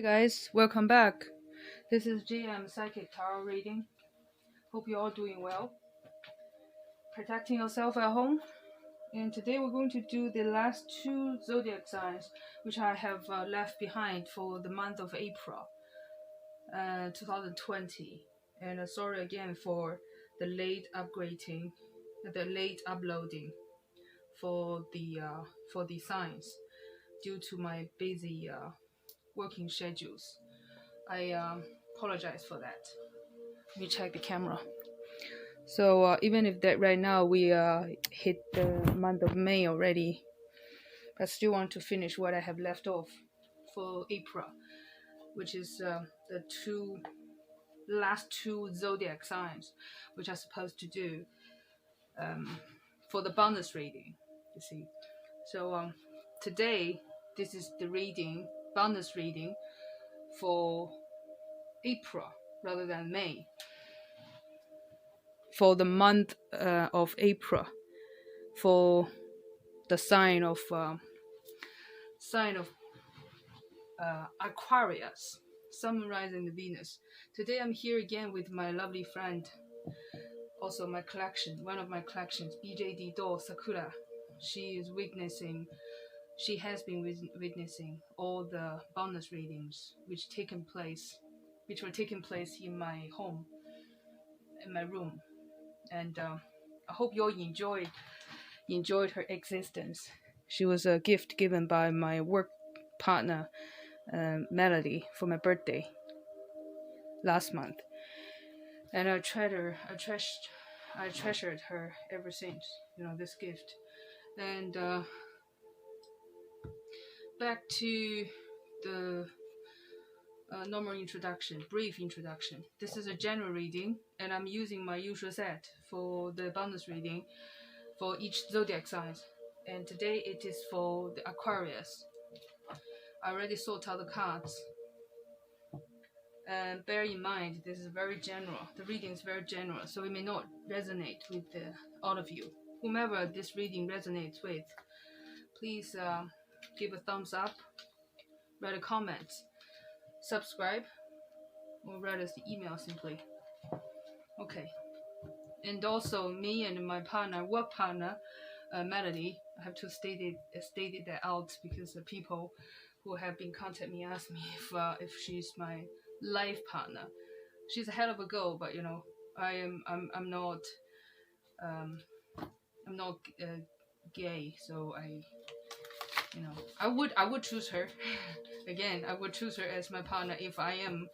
Hi guys, welcome back. This is GM Psychic Tarot reading. Hope you're all doing well. Protecting yourself at home. And today we're going to do the last two zodiac signs which I have left behind for the month of April 2020. And sorry again for the late upgrading, the late uploading for the signs due to my busy working schedules. I apologize for that. Let me check the camera. So even if that right now we hit the month of May already, I still want to finish what I have left off for April, which is the last two zodiac signs, which I'm supposed to do for the bonus reading. You see, so today this is the bonus reading for April rather than May. For the month of April, for the sign of Aquarius, Sun rising the Venus. Today I'm here again with my lovely friend, also my collection, one of my collections, BJD Doll Sakura. She has been witnessing all the bonus readings which were taking place in my home, in my room, and I hope you all enjoyed her existence. She was a gift given by my work partner, Melody, for my birthday last month, and I treasured her ever since. This gift. And back to the normal introduction, brief introduction. This is a general reading, and I'm using my usual set for the bonus reading for each zodiac sign. And today it is for the Aquarius. I already sorted out the cards. And bear in mind, this is very general. The reading is very general, so it may not resonate with all of you. Whomever this reading resonates with, please give a thumbs up, write a comment, subscribe, or write us the email simply. Okay. And also, me and my work partner, Melody, I have to state that out because the people who have been contacting me ask me if she's my life partner. She's a hell of a girl, but I'm not gay, so I would choose her. Again, I would choose her as my partner if I am,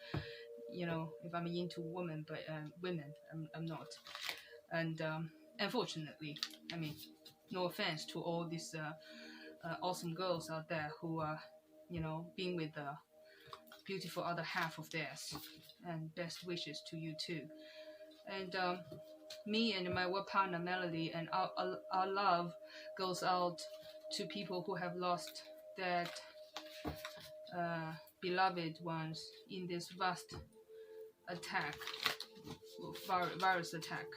if I'm into women, but women, I'm not. And unfortunately, no offense to all these awesome girls out there who are, being with the beautiful other half of theirs, and best wishes to you too. And me and my work partner Melody, and our love goes out to people who have lost their beloved ones in this vast attack, virus attack.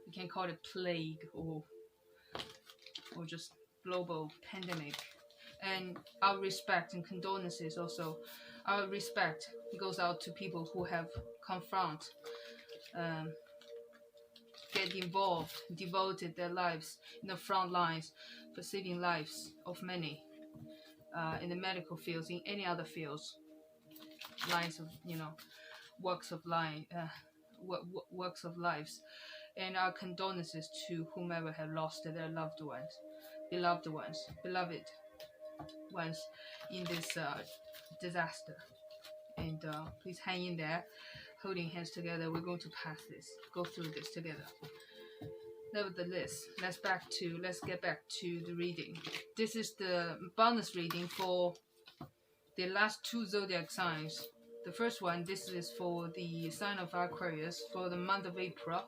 We can call it plague or just global pandemic. And our respect and condolences also. Our respect goes out to people who have get involved, devoted their lives in the front lines for saving lives of many, in the medical fields, in any other fields, lines of, works of lives. And our condolences to whomever have lost their beloved ones in this disaster. And please hang in there, holding hands together. We're going to go through this together. Nevertheless, let's get back to the reading. This is the bonus reading for the last two zodiac signs. The first one, this is for the sign of Aquarius for the month of April.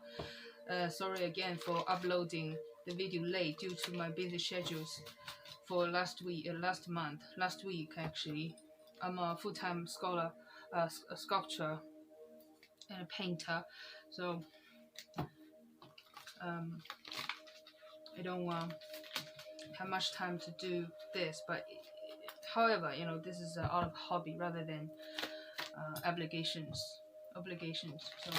Sorry again for uploading the video late due to my busy schedules for last week actually. I'm a full-time scholar, a sculptor and a painter, so I don't have much time to do this, but However, you know, this is out of hobby rather than obligations. So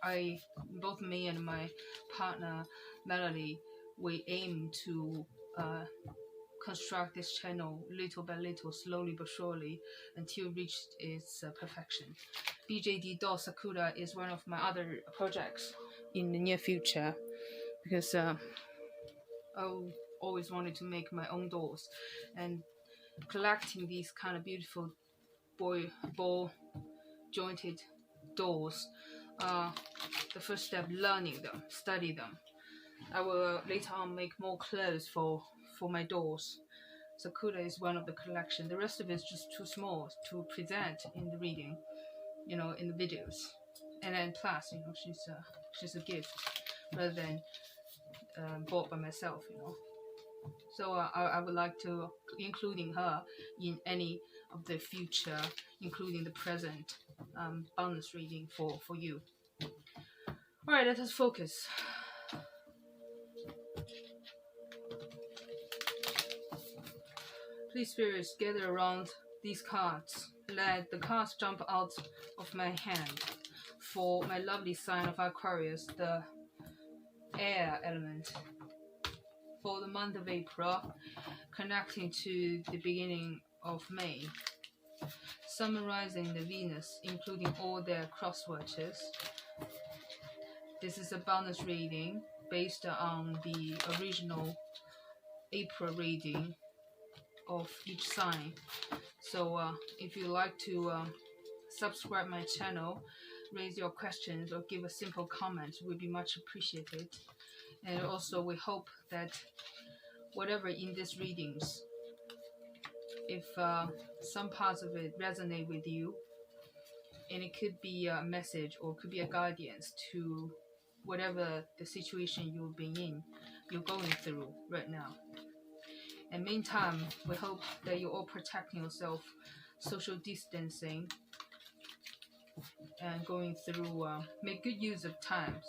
I both me and my partner Melody, we aim to construct this channel little by little, slowly but surely, until reach its perfection. BJD Doll Sakura is one of my other projects in the near future, because I always wanted to make my own dolls, and collecting these kind of beautiful ball jointed dolls, the first step, learning them, study them. I will later on make more clothes for my dolls. Sakura is one of the collection. The rest of it is just too small to present in the reading, you know, in the videos. And then plus, you know, she's a gift rather than bought by myself, you know. So I would like to including her in any of the future, including the present bonus reading for you. All right, let us focus. Please, spirits, gather around these cards. Let the cards jump out of my hand for my lovely sign of Aquarius, the air element. For the month of April, connecting to the beginning of May, summarizing the Venus, including all their cross watches. This is a bonus reading based on the original April reading of each sign. So if you like to subscribe my channel, raise your questions or give a simple comment, would be much appreciated. And also we hope that whatever in these readings, if some parts of it resonate with you, and it could be a message or could be a guidance to whatever the situation you've been in, you're going through right now. And meantime, we hope that you're all protecting yourself, social distancing, and going through, make good use of times.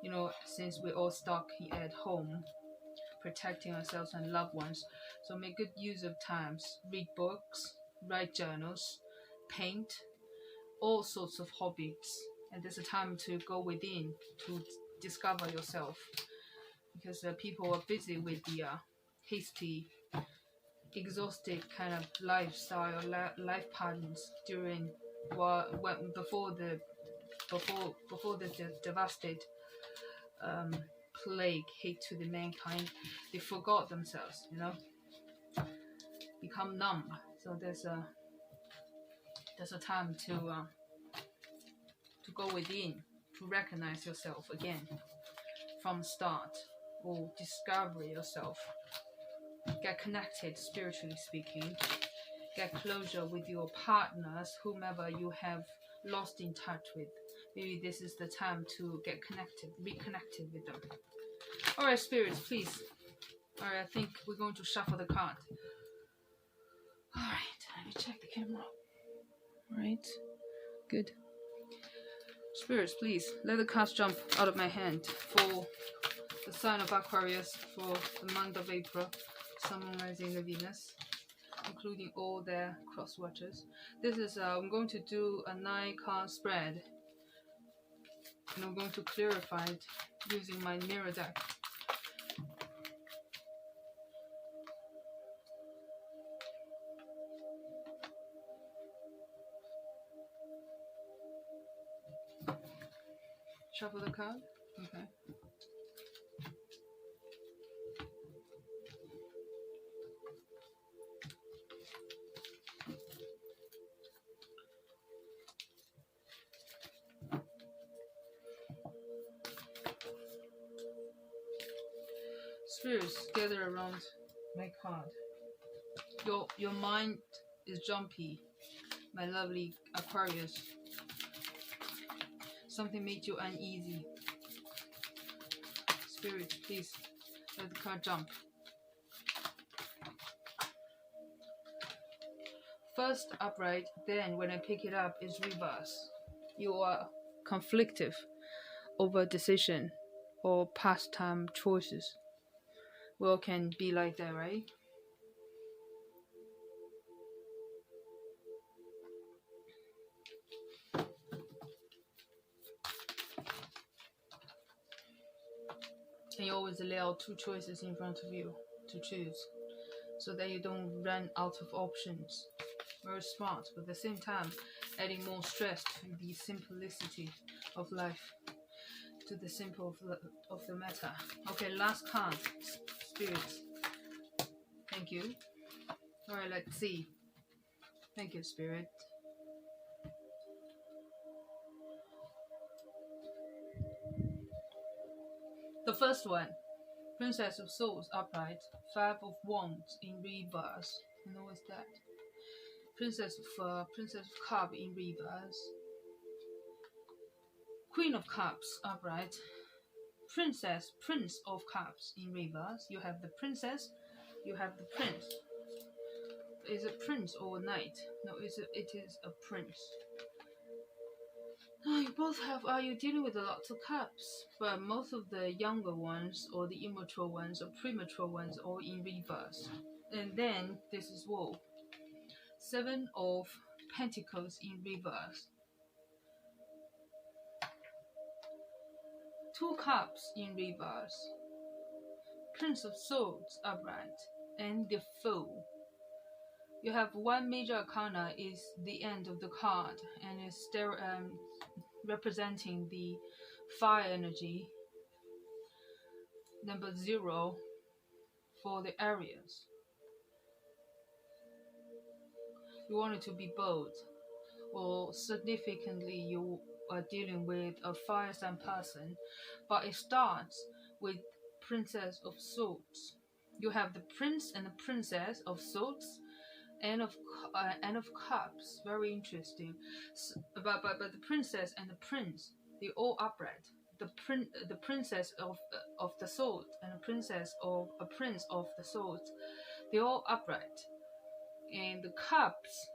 You know, since we're all stuck at home, protecting ourselves and loved ones. So make good use of times. Read books, write journals, paint, all sorts of hobbies. And there's a time to go within to discover yourself. Because people are busy with the hasty, exhausted kind of lifestyle, life patterns during before the devastated plague hit to the mankind. They forgot themselves, you know, become numb. So there's a time to go within, to recognize yourself again from start, or discover yourself. Get connected, spiritually speaking. Get closure with your partners, whomever you have lost in touch with. Maybe this is the time to get connected, reconnected with them. Alright, spirits, please. Alright, I think we're going to shuffle the card. Alright, let me check the camera. Alright, good. Spirits, please, let the cards jump out of my hand for the sign of Aquarius for the month of April, summarizing the Venus, including all their cross watches. This is, I'm going to do a 9-card spread, and I'm going to clarify it using my mirror deck. Shuffle the card? Okay. Spirits, gather around my card. Your mind is jumpy, my lovely Aquarius. Something made you uneasy. Spirits, please let the card jump. First upright, then when I pick it up, it's reverse. You are conflictive over decision or pastime choices. Well, can be like that, right? And you always lay out 2 choices in front of you to choose, so that you don't run out of options. Very smart, but at the same time adding more stress to the simplicity of life, to the simple of the matter. Okay, last card, spirits. Thank you. Alright, let's see. Thank you, spirit. The first one, Princess of Swords upright, 5 of Wands in reverse. You know what's that? Princess of Cup in reverse. Queen of Cups upright. Prince of Cups in reverse. You have the princess, you have the prince. Is it prince or knight? No, it is a prince. You both have, you're dealing with lots of cups, but most of the younger ones or the immature ones or premature ones are in reverse. And then this is whoa, 7 of Pentacles in reverse. 2 cups in reverse. Prince of Swords upright, and the Fool. You have 1 major arcana is the end of the card, and it's representing the fire energy. Number 0 for the Aries. You want it to be bold, or significantly you are dealing with a fire sign person, but it starts with Princess of Swords. You have the Prince and the Princess of Swords, and of Cups. Very interesting. But the Princess and the Prince, they all upright. The Princess of the Sword and the Princess of a Prince of the Swords, they all upright. And the Cups,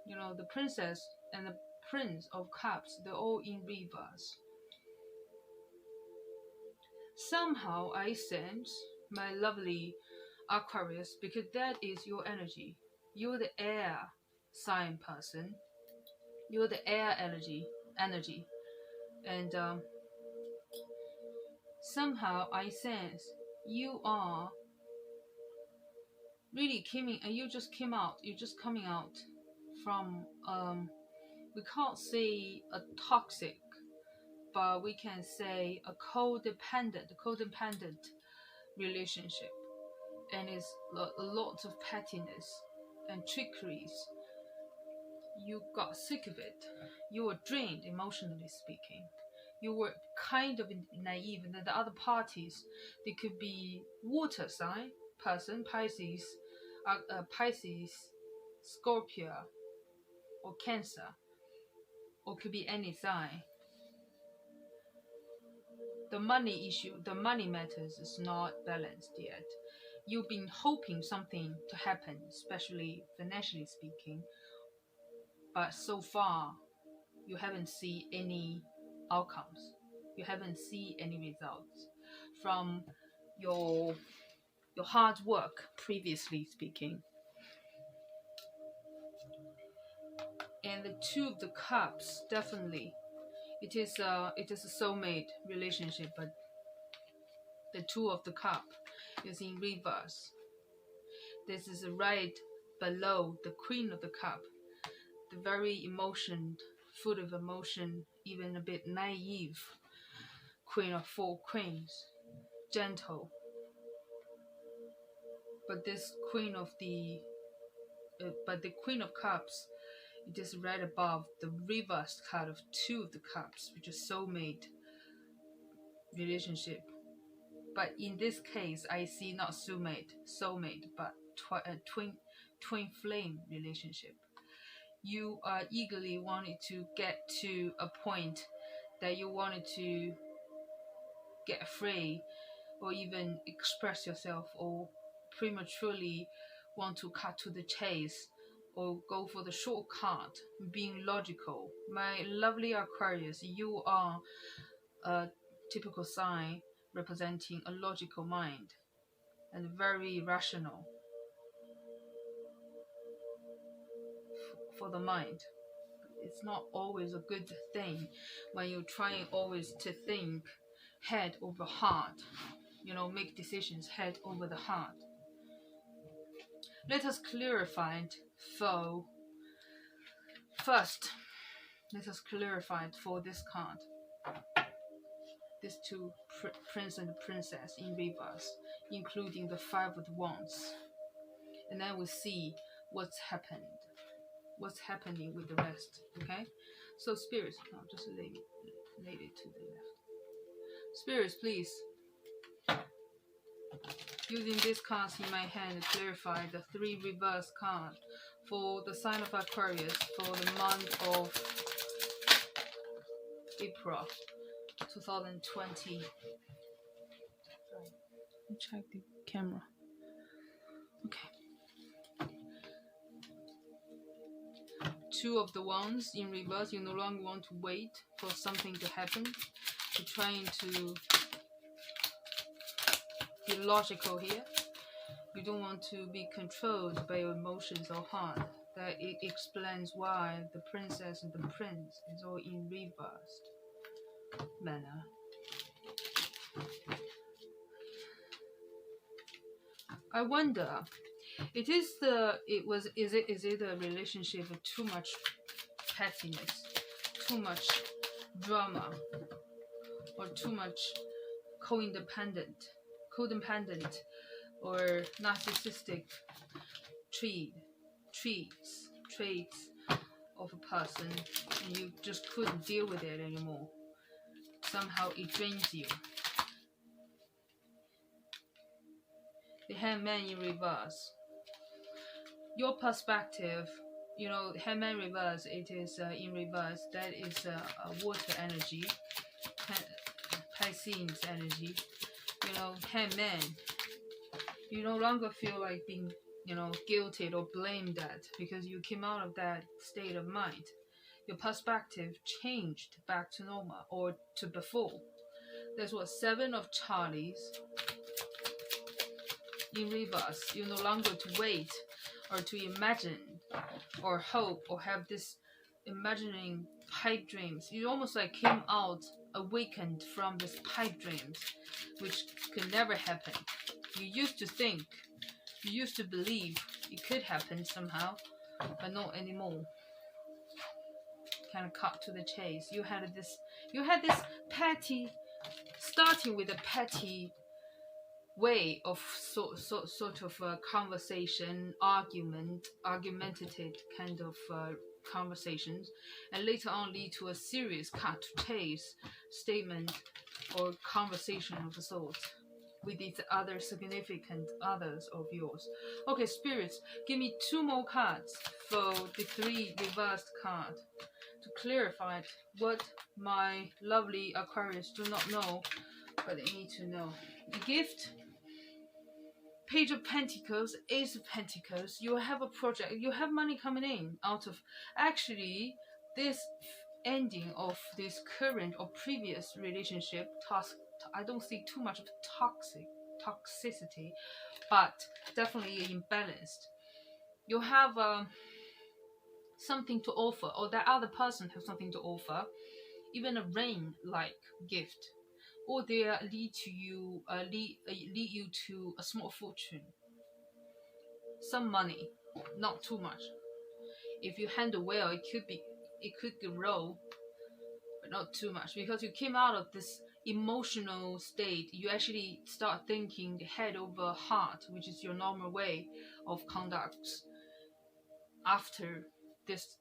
you know, the Princess and the Prince of Cups, they're all in reverse. Somehow I sense, my lovely Aquarius, because that is your energy. You're the air sign person. You're the air energy. And somehow I sense you are really you're just coming out from, we can't say a toxic, but we can say a codependent relationship. And it's a lot of pettiness and trickeries. You got sick of it. You were drained, emotionally speaking. You were kind of naive, and the other parties, they could be water sign person, Pisces, Scorpio, or Cancer, or could be any sign. The money issue, the money matters is not balanced yet. You've been hoping something to happen, especially financially speaking, but so far you haven't seen any outcomes. You haven't seen any results from your hard work, previously speaking. And the 2 of the Cups, definitely, it is a soulmate relationship, but the 2 of the Cup is in reverse. This is right below the Queen of the Cup, the very full of emotion, even a bit naive Queen of 4 Queens, gentle. But this Queen of the Queen of Cups, it is right above the reverse card of 2 of the Cups, which is soulmate relationship. But in this case, I see not soulmate, but twin flame relationship. You are eagerly wanting to get to a point that you wanted to get free, or even express yourself, or prematurely want to cut to the chase, or go for the shortcut, being logical. My lovely Aquarius, you are a typical sign representing a logical mind and very rational for the mind. It's not always a good thing when you're trying always to think head over heart. make decisions head over the heart. Let us clarify it for first. Let us clarify it for this card. These two prince and princess in reverse, including the 5 of Wands. And then we'll see what's happening with the rest. Okay, so spirits, I'll just lay it to the left. Spirits, please, using these cards in my hand, clarify the 3 reverse cards for the sign of Aquarius for the month of April 2020. Sorry, let me check the camera. Okay. 2 of the Wands in reverse. You no longer want to wait for something to happen. You're trying to be logical here. You don't want to be controlled by your emotions or heart. That it explains why the princess and the prince is all in reversed manner. I wonder, is it a relationship with too much pettiness, too much drama, or too much codependent or narcissistic traits of a person, and you just couldn't deal with it anymore. Somehow it drains you. The Hangman in reverse. Your perspective, Hangman reverse, it is in reverse. That is a water energy, Pisces energy. Hangman. You no longer feel like being, guilted or blamed at, because you came out of that state of mind. Your perspective changed back to normal or to before. That's what 7 of Charlies in reverse. You no longer to wait or to imagine or hope or have this imagining pipe dreams. You almost like came out awakened from this pipe dreams, which could never happen. You used to think, you used to believe it could happen somehow, but not anymore. Kind of cut to the chase. You had this petty, starting with a petty way of sort of conversation, argumentative kind of conversations, and later on lead to a serious cut to chase statement or conversation of the sort with these other significant others of yours. Okay, spirits, give me 2 more cards for the 3 reversed cards to clarify what my lovely Aquarius do not know, but they need to know. The gift, Page of Pentacles, Ace of Pentacles. You have a project, you have money coming in out of, actually, this ending of this current or previous relationship task. I don't see too much of toxicity, but definitely imbalanced. You have something to offer, or that other person has something to offer, even a rain-like gift, or they lead you to a small fortune, some money, not too much. If you handle well, it could grow, but not too much, because you came out of this emotional state. You actually start thinking head over heart, which is your normal way of conduct. After this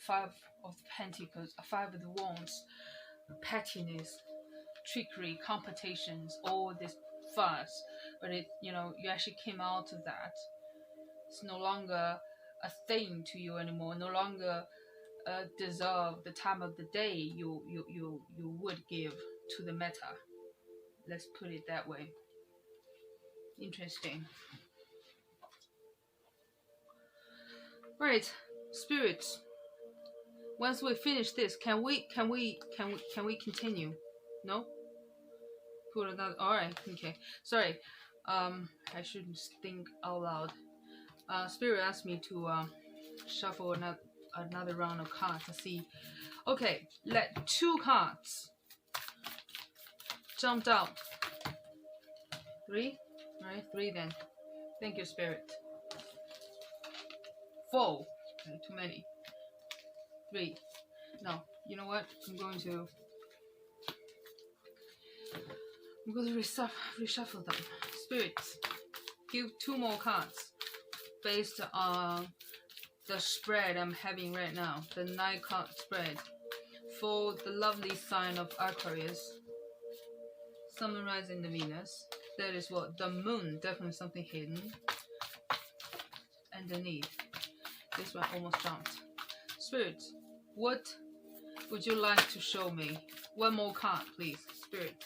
5 of Pentacles, 5 of the Wands, pettiness, trickery, competitions, all this fuss, but you actually came out of that. It's no longer a thing to you anymore. No longer deserve the time of the day you would give to the matter. Let's put it that way. Interesting. Right, spirits. Once we finish this, can we continue? No? Put another. All right. Okay. Sorry. I shouldn't think out loud. Spirit asked me to shuffle another round of cards to see. Okay, let 2 cards jump down. 3. Right, 3 then. Thank you, Spirit. 4. Okay, too many. 3. No, you know what? I'm going to reshuffle them. Spirits, give 2 more cards based on the spread I'm having right now, the 9 card spread for the lovely sign of Aquarius, Sun, rising, the Venus. That is what the moon, definitely something hidden underneath. This one almost jumped. Spirit, what would you like to show me? 1 more card, please, Spirit.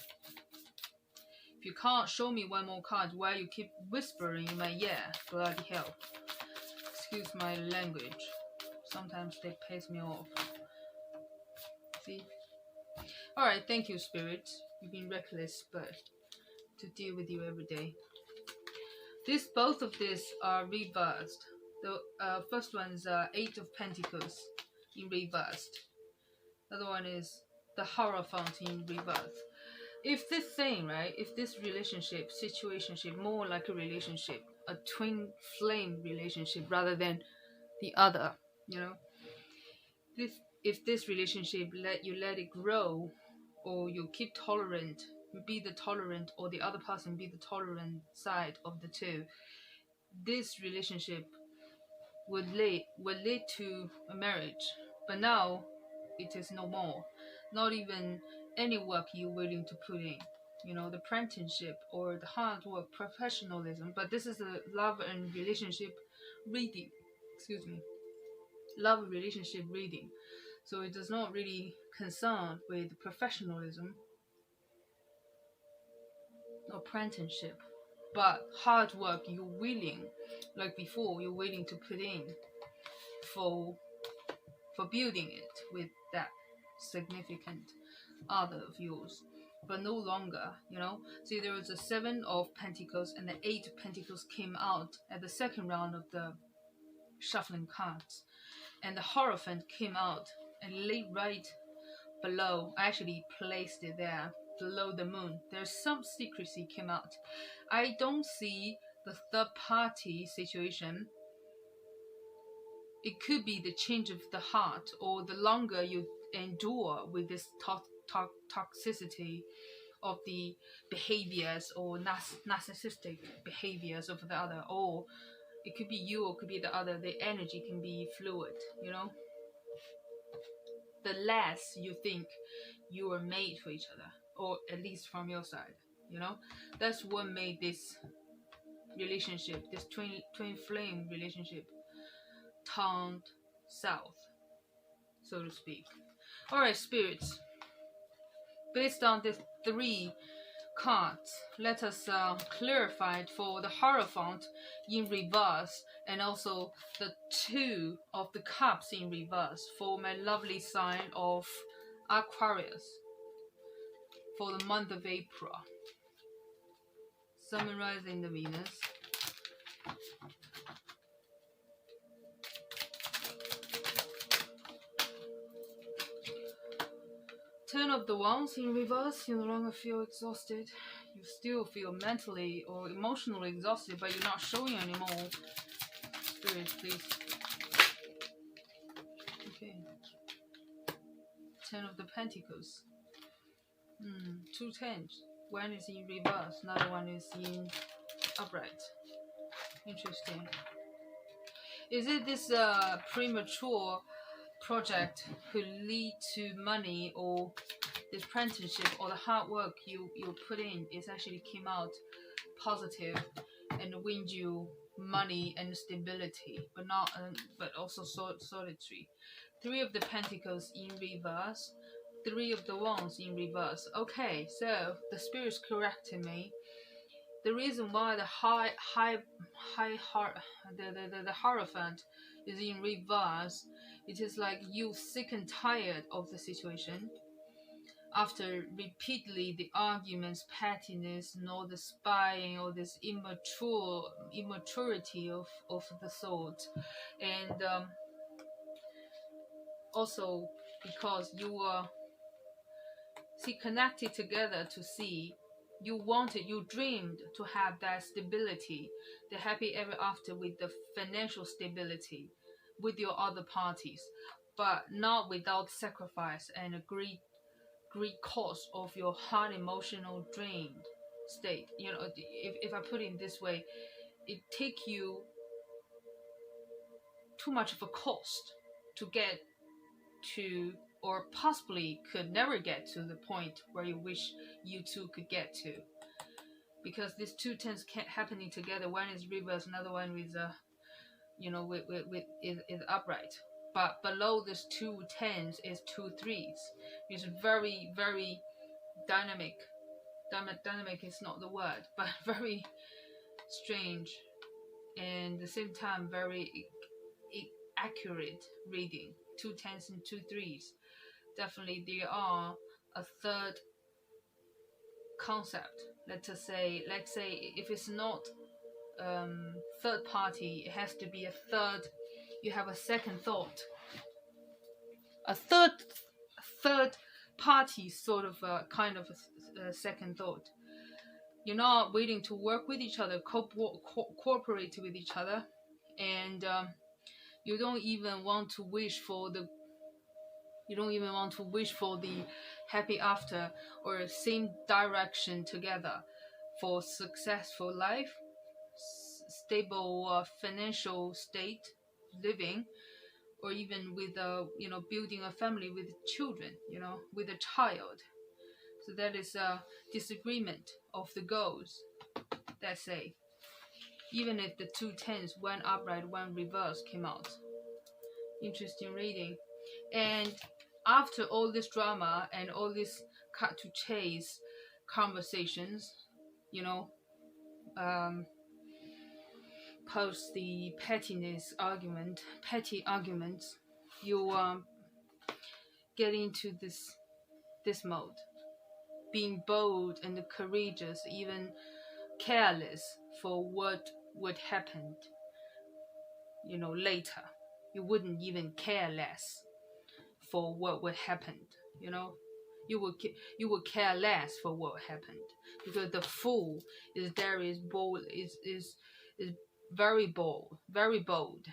If you can't show me 1 more card, why you keep whispering in my ear? Bloody hell. Excuse my language. Sometimes they piss me off. See? Alright, thank you, Spirit. You've been reckless, but to deal with you every day. Both of these are reversed. The first one is 8 of Pentacles in reversed. The other one is the Hierophant in reverse. If this thing, right, if this relationship, situationship, more like a relationship, a twin flame relationship rather than the other, you know, if this relationship let it grow, or you keep tolerant, be the tolerant, or the other person be the tolerant side of the two, this relationship would lead to a marriage. But now it is no more. Not even any work you're willing to put in, you know, the apprenticeship or the hard work, professionalism. But this is a love and relationship reading, excuse me, love relationship reading. So it does not really concern with professionalism or apprenticeship, but hard work you're willing, like before, you're willing to put in for building it with that significant other of yours. But no longer, you know. See, there was a 7 of Pentacles and the 8 of Pentacles came out at the second round of the shuffling cards, and the Hierophant came out and lay right below. I actually placed it there below the moon. There's some secrecy came out. I don't see the third party situation. It could be the change of the heart, or the longer you endure with this toxicity of the behaviors or narcissistic behaviors of the other, or it could be you or could be the other. The energy can be fluid, you know. The less you think you are made for each other, or at least from your side, you know, that's what made this relationship, this twin flame relationship, turned south, so to speak. Alright, spirits, based on these 3 cards, let us clarify it for the Hierophant in reverse, and also the 2 of the Cups in reverse for my lovely sign of Aquarius for the month of April. Sun, rising, the Venus. Ten of the Wands in reverse. You no longer feel exhausted. You still feel mentally or emotionally exhausted, but you're not showing anymore. Spirit, please. Okay. 10 of the Pentacles. 2 tens. One is in reverse, another one is in upright. Interesting. Is it this premature project could lead to money, or this apprenticeship or the hard work you put in is actually came out positive and wins you money and stability, but not but also solitary. 3 of the Pentacles in reverse, 3 of the Wands in reverse. Okay, so the spirit's correcting me. The reason why the the Hierophant is in reverse, it is like you sick and tired of the situation. After repeatedly the arguments, pettiness, and all the spying, or this immaturity of the thought, and also because you are connected together to see You wanted, you dreamed to have that stability, the happy ever after with the financial stability with your other parties, but not without sacrifice and a great cost of your hard emotional drained state. You know, if I put it in this way, it take you too much of a cost to get to, or possibly could never get to the point where you wish you two could get to, because these two tens can't happening together. One is reverse, another one with is upright, but below this two tens is two threes. It's very, very dynamic. Dynamic is not the word, but very strange, and at the same time very accurate reading. Two tens and two threes. Definitely there are a third concept. Let's say if it's not third party, it has to be a third. You have a second thought, a third party sort of kind of a second thought. You're not waiting to work with each other, cooperate with each other, and you don't even want to wish for the happy after or same direction together for successful life, stable financial state, living, or even with building a family with children, with a child. So that is a disagreement of the goals. Let's say, even if the two tens, one upright, one reverse, came out. Interesting reading. And after all this drama and all this cut to chase conversations, post the petty arguments, you get into this mode, being bold and courageous, even careless for what would happen, later. You wouldn't even care less for what would happen, you would care less for what happened, because the fool is bold, is very bold, very bold.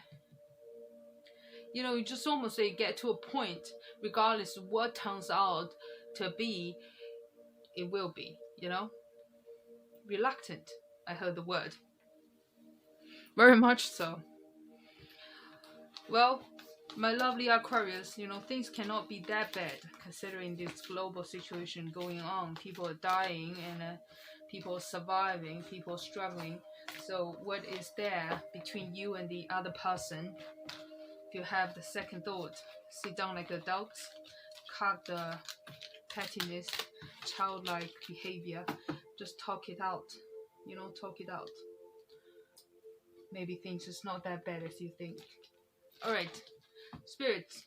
You just almost say get to a point, regardless of what turns out to be, it will be, reluctant. I heard the word. Very much so. Well, my lovely Aquarius, things cannot be that bad considering this global situation going on. People are dying and people are surviving, people are struggling. So what is there between you and the other person? If you have the second thought, sit down like adults, cut the pettiness, childlike behavior, just talk it out, talk it out. Maybe things is not that bad as you think. Alright, spirits,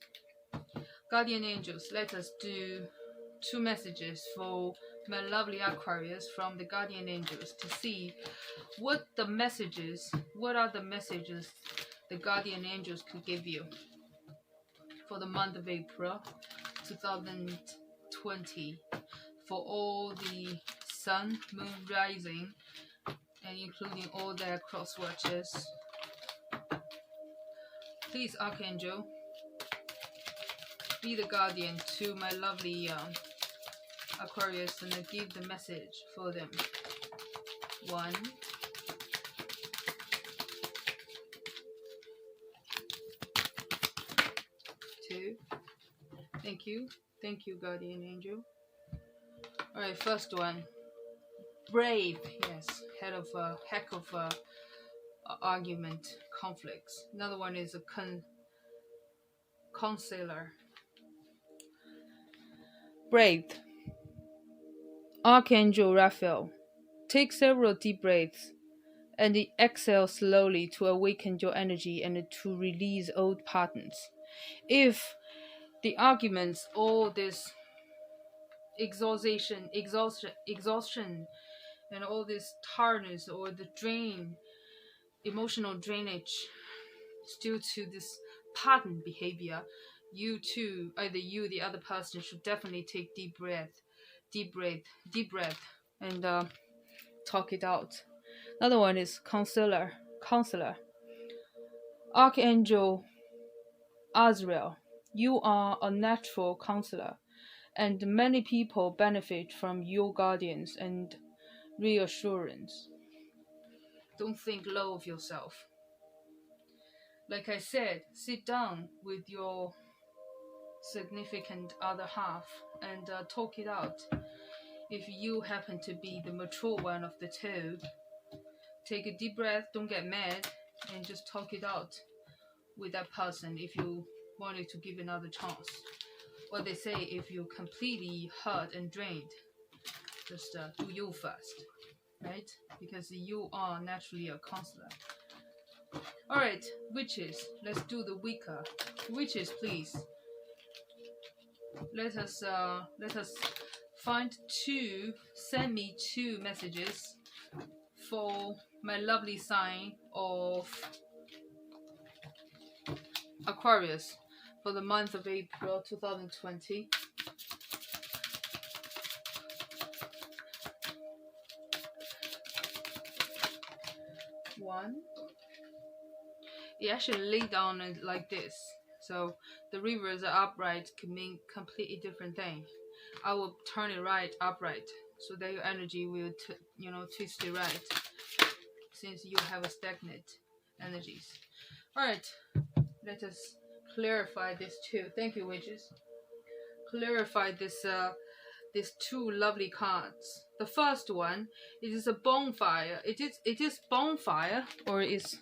guardian angels, let us do 2 messages for my lovely Aquarius from the guardian angels to see what are the messages the guardian angels could give you for the month of April 2020, for all the sun, moon, rising, and including all their cross watches. Please, Archangel, be the guardian to my lovely Aquarius and give the message for them. 1, 2. Thank you, guardian angel. All right, first one. Brave, yes, heck of argument, conflicts. Another one is a counselor. Brave. Archangel Raphael, take several deep breaths and exhale slowly to awaken your energy and to release old patterns. If the arguments, all this exhaustion, and all this tiredness or the emotional drainage is due to this pattern behavior, you too, either you, the other person, should definitely take deep breath, and talk it out. Another one is counselor. Archangel Azrael, you are a natural counselor, and many people benefit from your guidance and reassurance. Don't think low of yourself. Like I said, sit down with your significant other half and talk it out. If you happen to be the mature one of the two, take a deep breath, don't get mad, and just talk it out with that person if you wanted to give another chance. What they say, if you're completely hurt and drained, just do you first, right? Because you are naturally a counselor. Alright, witches, let's do the Wicca. Witches, please. Let us send me two messages for my lovely sign of Aquarius for the month of April 2020. One. It actually laid down like this. So the reverse upright can mean completely different thing. I will turn it right upright so that your energy will twist it right, since you have a stagnant energies. Alright, let us clarify this too. Thank you, witches. Clarify this these two lovely cards. The first one, it is a bonfire. It is bonfire, or it's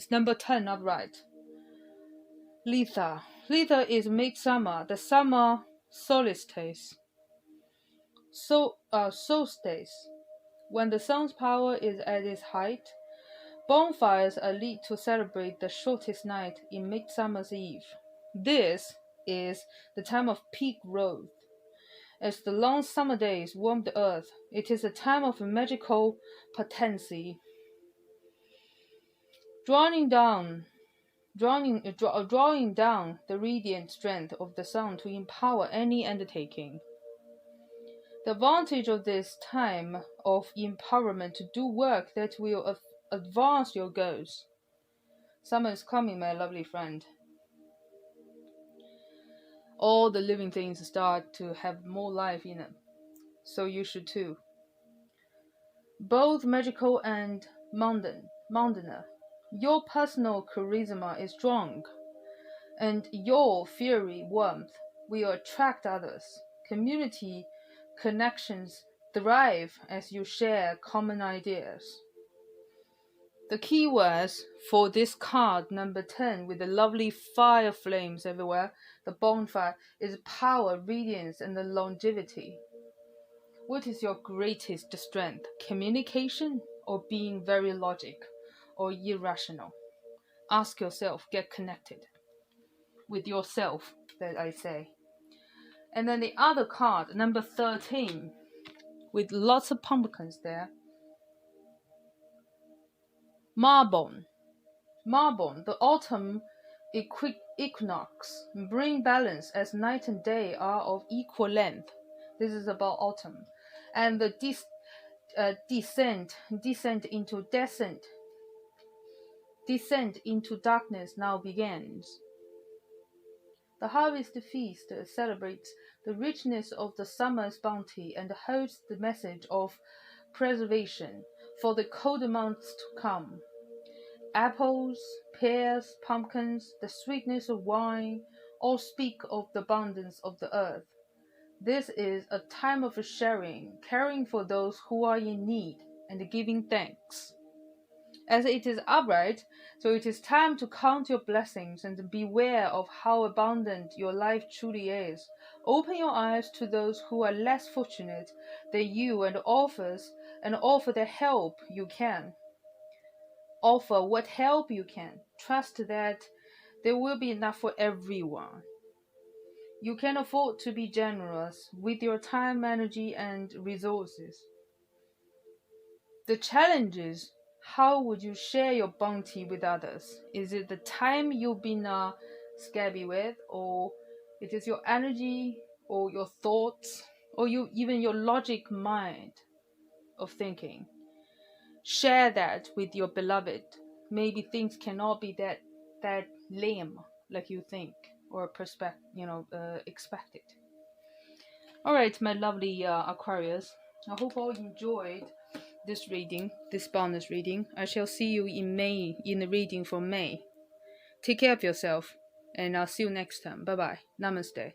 number 10 upright. Letha is midsummer, the summer solstice. Solstice. When the sun's power is at its height, bonfires are lit to celebrate the shortest night in Midsummer's Eve. This is the time of peak growth. As the long summer days warm the earth, it is a time of magical potency. Drawing down the radiant strength of the sun to empower any undertaking. The advantage of this time of empowerment to do work that will advance your goals. Summer is coming, my lovely friend. All the living things start to have more life in them, so you should too. Both magical and mundane. Your personal charisma is strong, and your fiery warmth will attract others. Community connections thrive as you share common ideas. The key words for this card, number 10, with the lovely fire flames everywhere, the bonfire, is power, radiance, and the longevity. What is your greatest strength? Communication or being very logic or irrational? Ask yourself, get connected with yourself, that I say. And then the other card, number 13, with lots of pumpkins there. Marbon, the autumn equinox, bring balance as night and day are of equal length. This is about autumn. And the descent into darkness now begins. The harvest feast celebrates the richness of the summer's bounty and holds the message of preservation for the colder months to come. Apples, pears, pumpkins, the sweetness of wine, all speak of the abundance of the earth. This is a time of sharing, caring for those who are in need, and giving thanks. As it is upright, so it is time to count your blessings and beware of how abundant your life truly is. Open your eyes to those who are less fortunate than you and offer the help you can. Offer what help you can. Trust that there will be enough for everyone. You can afford to be generous with your time, energy, and resources. The challenge is, how would you share your bounty with others? Is it the time you've been scabby with, or it is your energy or your thoughts? or even your logic mind of thinking. Share that with your beloved. Maybe things cannot be that lame like you think or expected. All right, my lovely Aquarius. I hope all enjoyed this reading, this bonus reading. I shall see you in May, in the reading for May. Take care of yourself, and I'll see you next time. Bye bye. Namaste.